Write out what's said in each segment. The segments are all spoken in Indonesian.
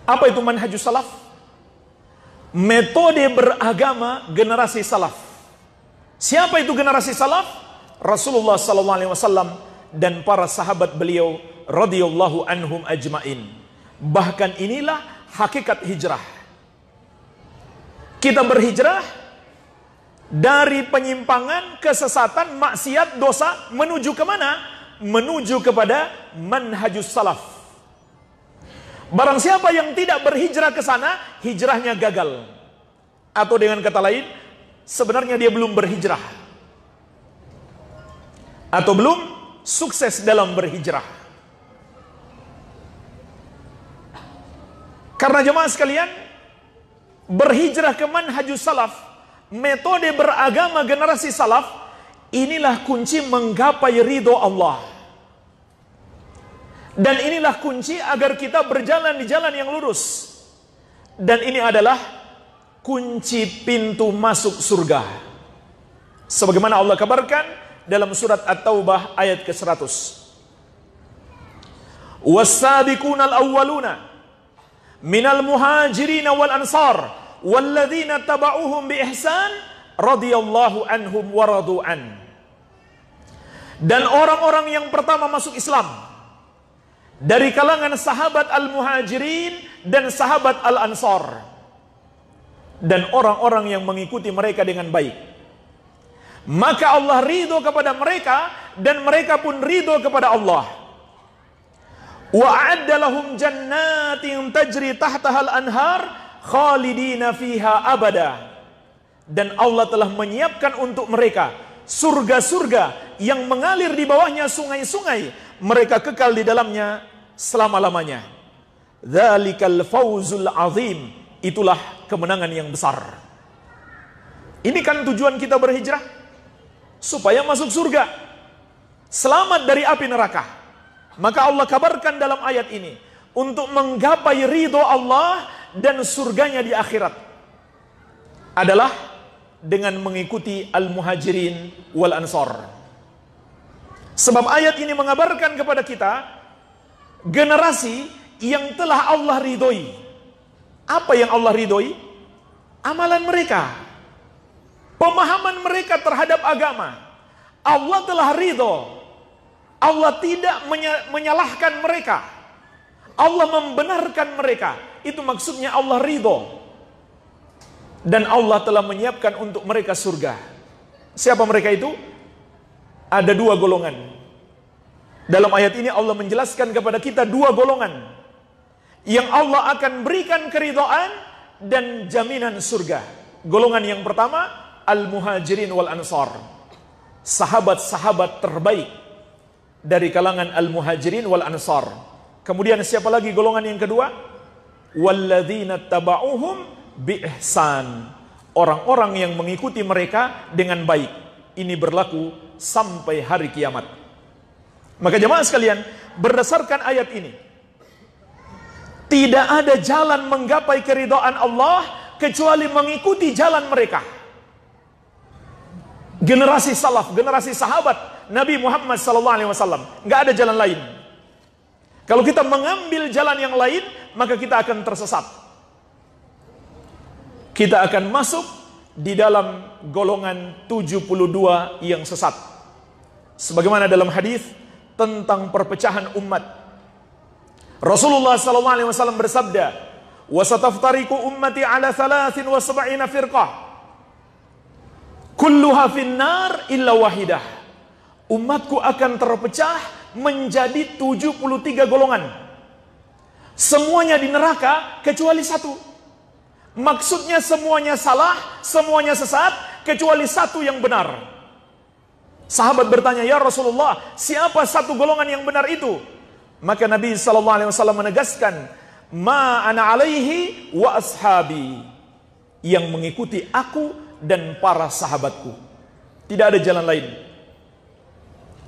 Apa itu manhajus salaf? Metode beragama generasi salaf. Siapa itu generasi salaf? Rasulullah SAW dan para sahabat beliau radhiyallahu anhum ajmain. Bahkan inilah hakikat hijrah. Kita berhijrah dari penyimpangan, kesesatan, maksiat, dosa menuju kemana? Menuju kepada manhajus salaf. Barang siapa yang tidak berhijrah ke sana, hijrahnya gagal. Atau dengan kata lain, sebenarnya dia belum berhijrah. Atau belum sukses dalam berhijrah. Karena jemaah sekalian, berhijrah ke manhajus salaf, metode beragama generasi salaf, inilah kunci menggapai ridho Allah. Dan inilah kunci agar kita berjalan di jalan yang lurus. Dan ini adalah kunci pintu masuk surga. Sebagaimana Allah kabarkan dalam surat At-Taubah ayat ke-100. Was-sabiqunal awwaluna minal muhajirin wal ansar walladzina taba'uhum bi ihsan radhiyallahu anhum wa radu an. Dan orang-orang yang pertama masuk Islam dari kalangan sahabat al-muhajirin dan sahabat al-ansar, dan orang-orang yang mengikuti mereka dengan baik, maka Allah ridho kepada mereka dan mereka pun ridho kepada Allah. Wa a'adda lahum jannatin tajri tahtaha al-anhar khalidina fiha abada. Dan Allah telah menyiapkan untuk mereka surga-surga yang mengalir di bawahnya sungai-sungai, mereka kekal di dalamnya selama-lamanya. Dzalikal fawzul azim, itulah kemenangan yang besar. Ini kan tujuan kita berhijrah, supaya masuk surga, selamat dari api neraka. Maka Allah kabarkan dalam ayat ini untuk menggapai ridho Allah dan surganya di akhirat adalah dengan mengikuti al-muhajirin wal ansar. Sebab ayat ini mengabarkan kepada kita generasi yang telah Allah ridhoi. Apa yang Allah ridhoi? Amalan mereka, pemahaman mereka terhadap agama. Allah telah ridho. Allah tidak menyalahkan mereka. Allah membenarkan mereka. Itu maksudnya Allah ridho. Dan Allah telah menyiapkan untuk mereka surga. Siapa mereka itu? Ada dua golongan. Dalam ayat ini Allah menjelaskan kepada kita dua golongan yang Allah akan berikan keridhaan dan jaminan surga. Golongan yang pertama, al-muhajirin wal ansar, sahabat-sahabat terbaik dari kalangan al-muhajirin wal ansar. Kemudian siapa lagi golongan yang kedua? Walladzina taba'uhum bi ihsan, orang-orang yang mengikuti mereka dengan baik. Ini berlaku sampai hari kiamat. Maka jemaah sekalian, berdasarkan ayat ini, tidak ada jalan menggapai keridhaan Allah kecuali mengikuti jalan mereka. Generasi salaf, generasi sahabat Nabi Muhammad SAW, nggak ada jalan lain. Kalau kita mengambil jalan yang lain, maka kita akan tersesat. Kita akan masuk di dalam golongan 72 yang sesat. Sebagaimana dalam hadis tentang perpecahan umat, Rasulullah SAW bersabda, "Wasataftariqu ummati ala 73 firqah, kulluha finnar illa wahidah." Umatku akan terpecah menjadi 73 golongan. Semuanya di neraka kecuali satu. Maksudnya semuanya salah, semuanya sesat, kecuali satu yang benar. Sahabat bertanya, "Ya Rasulullah, siapa satu golongan yang benar itu?" Maka Nabi SAW menegaskan, "Ma ana alaihi wa ashabi," yang mengikuti aku dan para sahabatku. Tidak ada jalan lain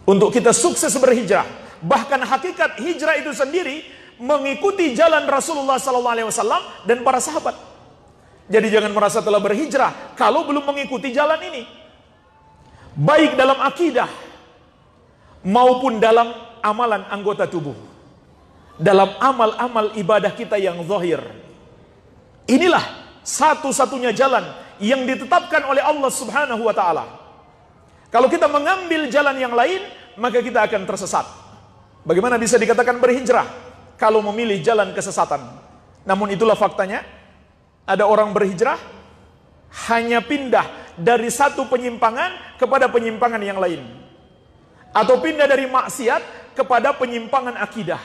untuk kita sukses berhijrah. Bahkan hakikat hijrah itu sendiri mengikuti jalan Rasulullah SAW dan para sahabat. Jadi jangan merasa telah berhijrah kalau belum mengikuti jalan ini, baik dalam akidah maupun dalam amalan anggota tubuh. dalam amal-amal ibadah kita yang zahir. Inilah satu-satunya jalan yang ditetapkan oleh Allah Subhanahu wa taala. Kalau kita mengambil jalan yang lain, maka kita akan tersesat. Bagaimana bisa dikatakan berhijrah kalau memilih jalan kesesatan? Namun itulah faktanya, ada orang berhijrah hanya pindah dari satu penyimpangan kepada penyimpangan yang lain, atau pindah dari maksiat kepada penyimpangan akidah,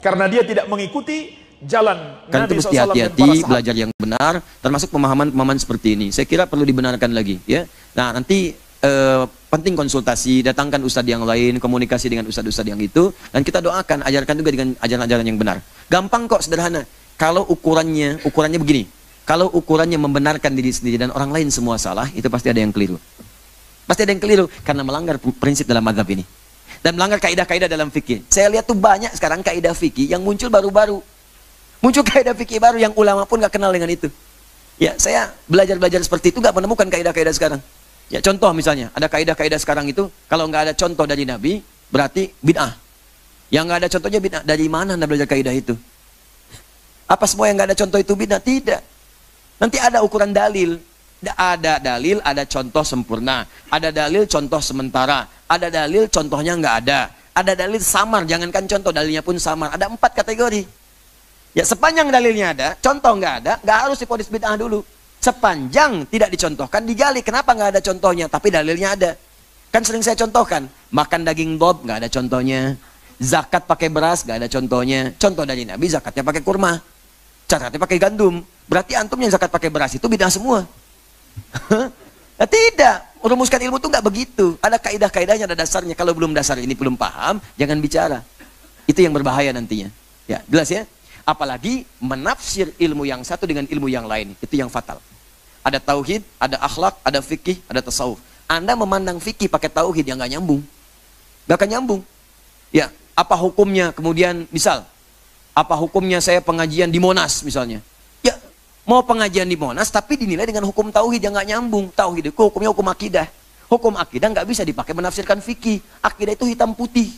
karena dia tidak mengikuti jalan kan Nabi itu mesti SAW dan hati-hati para sahabat. belajar yang benar, termasuk pemahaman-pemahaman seperti ini. Saya kira perlu dibenarkan lagi, ya. Nah, nanti penting konsultasi, datangkan ustadz yang lain, komunikasi dengan ustadz-ustadz yang itu, dan kita doakan, ajarkan juga dengan ajaran-ajaran yang benar. Gampang kok, sederhana. Kalau ukurannya begini. Kalau ukurannya membenarkan diri sendiri dan orang lain semua salah, itu pasti ada yang keliru. Pasti ada yang keliru karena melanggar prinsip dalam mazhab ini dan melanggar kaidah-kaidah dalam fikih. Saya lihat tuh banyak sekarang kaidah fikih yang muncul baru-baru. Muncul kaidah fikih baru yang ulama pun nggak kenal dengan itu. Ya, saya belajar seperti itu nggak menemukan kaidah-kaidah sekarang. Ya, contoh misalnya, ada kaidah-kaidah sekarang itu kalau nggak ada contoh dari Nabi, berarti bid'ah. Yang nggak ada contohnya bid'ah. Dari mana Anda belajar kaidah itu? Apa semua yang nggak ada contoh itu bid'ah? Tidak. Nanti ada ukuran dalil. Ada dalil, ada contoh sempurna. Ada dalil, contoh sementara. Ada dalil, contohnya nggak ada. Ada dalil samar, jangankan contoh, dalilnya pun samar. Ada 4 kategori. Ya, sepanjang dalilnya ada, contoh nggak ada, nggak harus divonis bid'ah dulu. Sepanjang tidak dicontohkan, digali. Kenapa nggak ada contohnya? Tapi dalilnya ada. Kan sering saya contohkan. Makan daging dob, nggak ada contohnya. Zakat pakai beras, nggak ada contohnya. Contoh dari Nabi, zakatnya pakai kurma. Zakatnya pakai gandum. Berarti antum yang zakat pakai beras itu bid'ah semua. Nah, tidak. Merumuskan ilmu itu nggak begitu. Ada kaidah-kaidahnya, ada dasarnya. Kalau belum dasar ini belum paham, jangan bicara. Itu yang berbahaya nantinya. Ya, jelas ya? Apalagi menafsir ilmu yang satu dengan ilmu yang lain. Itu yang fatal. Ada tauhid, ada akhlak, ada fikih, ada tasawuf. Anda memandang fikih pakai tauhid yang nggak nyambung. Nggak akan nyambung. Ya, apa hukumnya? Kemudian, misal, apa hukumnya saya pengajian di Monas misalnya? Ya, mau pengajian di Monas tapi dinilai dengan hukum tauhid yang nggak nyambung. Tauhid itu hukumnya hukum akidah. Hukum akidah nggak bisa dipakai menafsirkan fikih. Akidah itu hitam putih.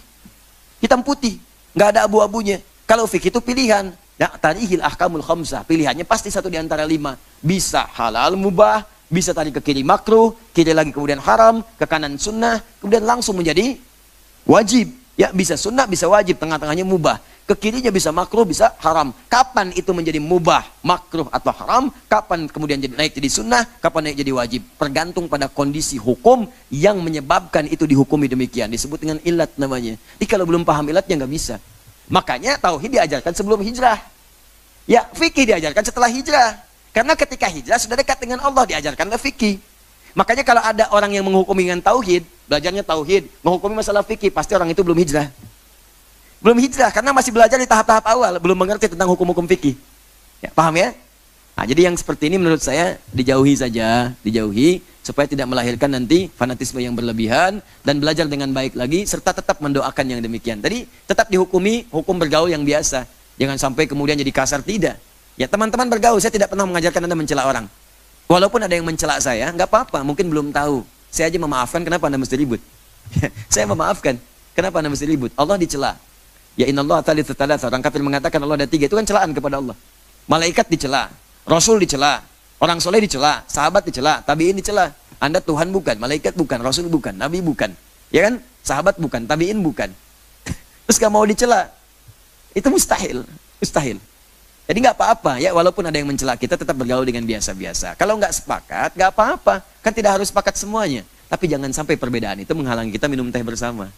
Hitam putih, nggak ada abu-abunya. Kalau fikih itu pilihan. Nah, tarihil ahkamul khamsah. Pilihannya pasti satu di antara 5. Bisa halal mubah, bisa tarik ke kiri makruh, kiri lagi kemudian haram, ke kanan sunnah, kemudian langsung menjadi wajib. Ya, bisa sunnah, bisa wajib, tengah-tengahnya mubah. Ke kirinya bisa makruh, bisa haram. Kapan itu menjadi mubah, makruh atau haram? Kapan kemudian naik jadi sunnah? Kapan naik jadi wajib? Tergantung pada kondisi hukum yang menyebabkan itu dihukumi demikian. Disebut dengan ilat namanya. Jadi kalau belum paham ilatnya nggak bisa. Makanya tauhid diajarkan sebelum hijrah. Ya, fikih diajarkan setelah hijrah. Karena ketika hijrah sudah dekat dengan Allah, diajarkanlah fikih. Makanya kalau ada orang yang menghukumi dengan tauhid, belajarnya tauhid, menghukumi masalah fikih, pasti orang itu belum hijrah. Belum hijrah, karena masih belajar di tahap-tahap awal, belum mengerti tentang hukum-hukum fikih. Ya, paham ya? Nah, jadi yang seperti ini menurut saya dijauhi saja, dijauhi, supaya tidak melahirkan nanti fanatisme yang berlebihan, dan belajar dengan baik lagi, serta tetap mendoakan yang demikian. Tadi tetap dihukumi hukum bergaul yang biasa. Jangan sampai kemudian jadi kasar, tidak. Ya, teman-teman bergaul, saya tidak pernah mengajarkan Anda mencela orang. Walaupun ada yang mencela saya, nggak apa-apa, mungkin belum tahu. Saya aja memaafkan, kenapa Anda mesti ribut? Saya memaafkan, kenapa Anda mesti ribut? Allah dicela. Ya innallaha thalithu tsalatsa. Orang kafir mengatakan Allah ada 3, itu kan celaan kepada Allah. Malaikat dicela, Rasul dicela, orang soleh dicela, sahabat dicela, tabi'in dicela. Anda Tuhan bukan, malaikat bukan, Rasul bukan, Nabi bukan. Ya kan? Sahabat bukan, tabi'in bukan. Terus gak mau dicela. Itu mustahil, mustahil. Jadi nggak apa-apa ya, walaupun ada yang mencela kita tetap bergaul dengan biasa-biasa. Kalau nggak sepakat, nggak apa-apa. Kan tidak harus sepakat semuanya. Tapi jangan sampai perbedaan itu menghalangi kita minum teh bersama.